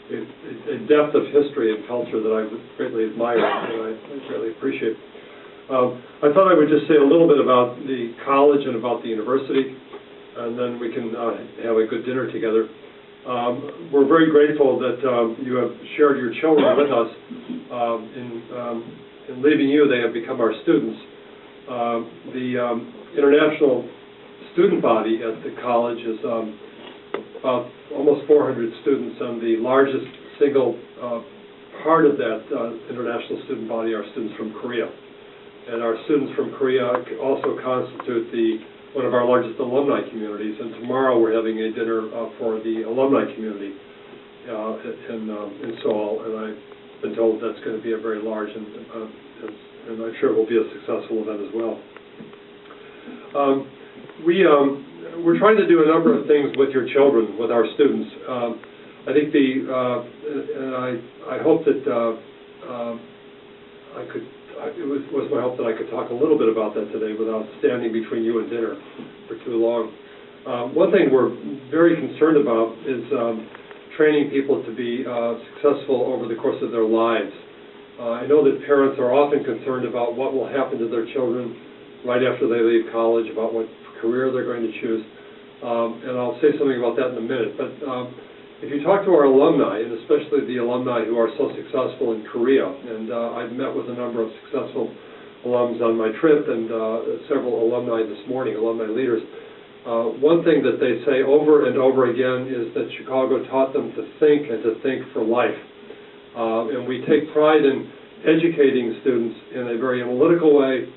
a depth of history and culture that I greatly admire and I greatly appreciate. I thought I would just say a little bit about the college and about the university, and then we can have a good dinner together. We're very grateful that you have shared your children with us. In leaving you, they have become our students. The international student body at the college is about almost 400 students, and the largest single part of that international student body are students from Korea. And our students from Korea also constitute one of our largest alumni communities, and tomorrow we're having a dinner for the alumni community in Seoul, and I've been told that's going to be a very large, and I'm sure it will be a successful event as well. We're trying to do a number of things with your children, with our students. I think and I hope that it was my hope that I could talk a little bit about that today without standing between you and dinner for too long. One thing we're very concerned about is training people to be successful over the course of their lives. I know that parents are often concerned about what will happen to their children right after they leave college, about what career they're going to choose, and I'll say something about that in a minute. But if you talk to our alumni, and especially the alumni who are so successful in Korea, and I've met with a number of successful alums on my trip, and several alumni this morning, alumni leaders, one thing that they say over and over again is that Chicago taught them to think and to think for life. And we take pride in educating students in a very analytical way,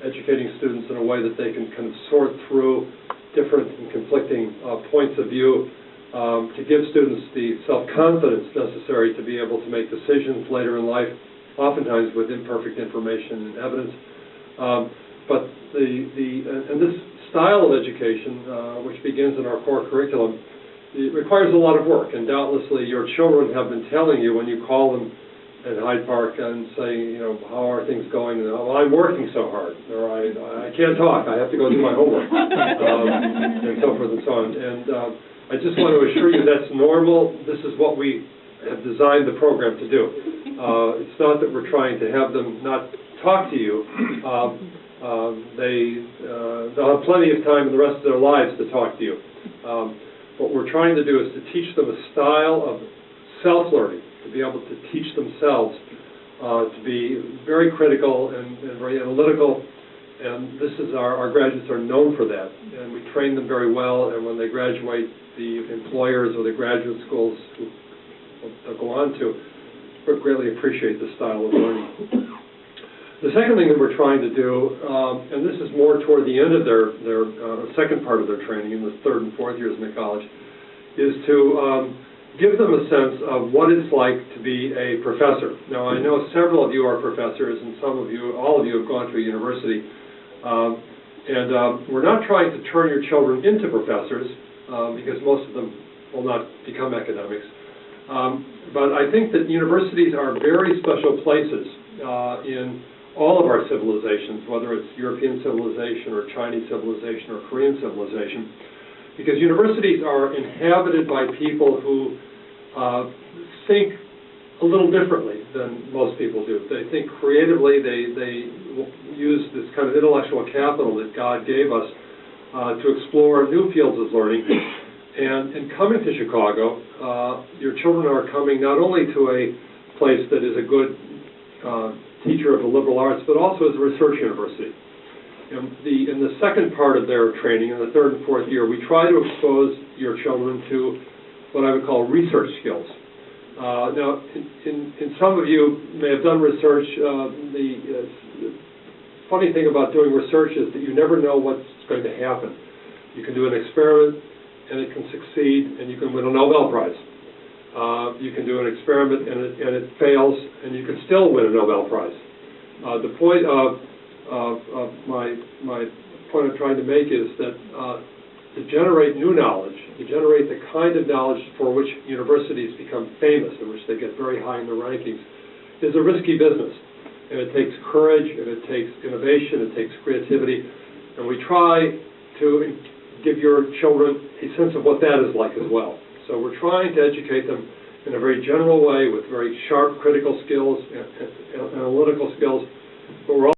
educating students in a way that they can kind of sort through different and conflicting points of view, to give students the self-confidence necessary to be able to make decisions later in life, oftentimes with imperfect information and evidence. But this style of education, which begins in our core curriculum, it requires a lot of work, and doubtlessly your children have been telling you when you call them at Hyde Park and say, how are things going? And, well, I'm working so hard, or I can't talk, I have to go do my homework, and so forth and so on. And I just want to assure you that's normal. This is what we have designed the program to do. It's not that we're trying to have them not talk to you. They'll have plenty of time in the rest of their lives to talk to you. What we're trying to do is to teach them a style of self-learning, to be able to teach themselves to be very critical and very analytical. And this is our graduates are known for that, and we train them very well, and when they graduate, the employers or the graduate schools who they'll go on to greatly appreciate this style of learning. The second thing that we're trying to do, and this is more toward the end of their second part of their training, in the third and fourth years in the college, is to give them a sense of what it's like to be a professor. Now, I know several of you are professors, and all of you have gone to a university. We're not trying to turn your children into professors, because most of them will not become academics. But I think that universities are very special places in all of our civilizations, whether it's European civilization or Chinese civilization or Korean civilization, because universities are inhabited by people who think a little differently than most people do. They think creatively. They use this kind of intellectual capital that God gave us to explore new fields of learning. And in coming to Chicago, your children are coming not only to a place that is a good teacher of the liberal arts, but also as a research university. In the second part of their training, in the third and fourth year, we try to expose your children to what I would call research skills. Now, in some of you may have done research. The funny thing about doing research is that you never know what's going to happen. You can do an experiment, and it can succeed, and you can win a Nobel Prize. You can do an experiment, and it fails, and you can still win a Nobel Prize. The point of my point I'm trying to make is that to generate new knowledge, to generate the kind of knowledge for which universities become famous, in which they get very high in the rankings, is a risky business. And it takes courage, and it takes innovation, it takes creativity, and we try to give your children a sense of what that is like as well. So we're trying to educate them in a very general way with very sharp critical skills and analytical skills, but we're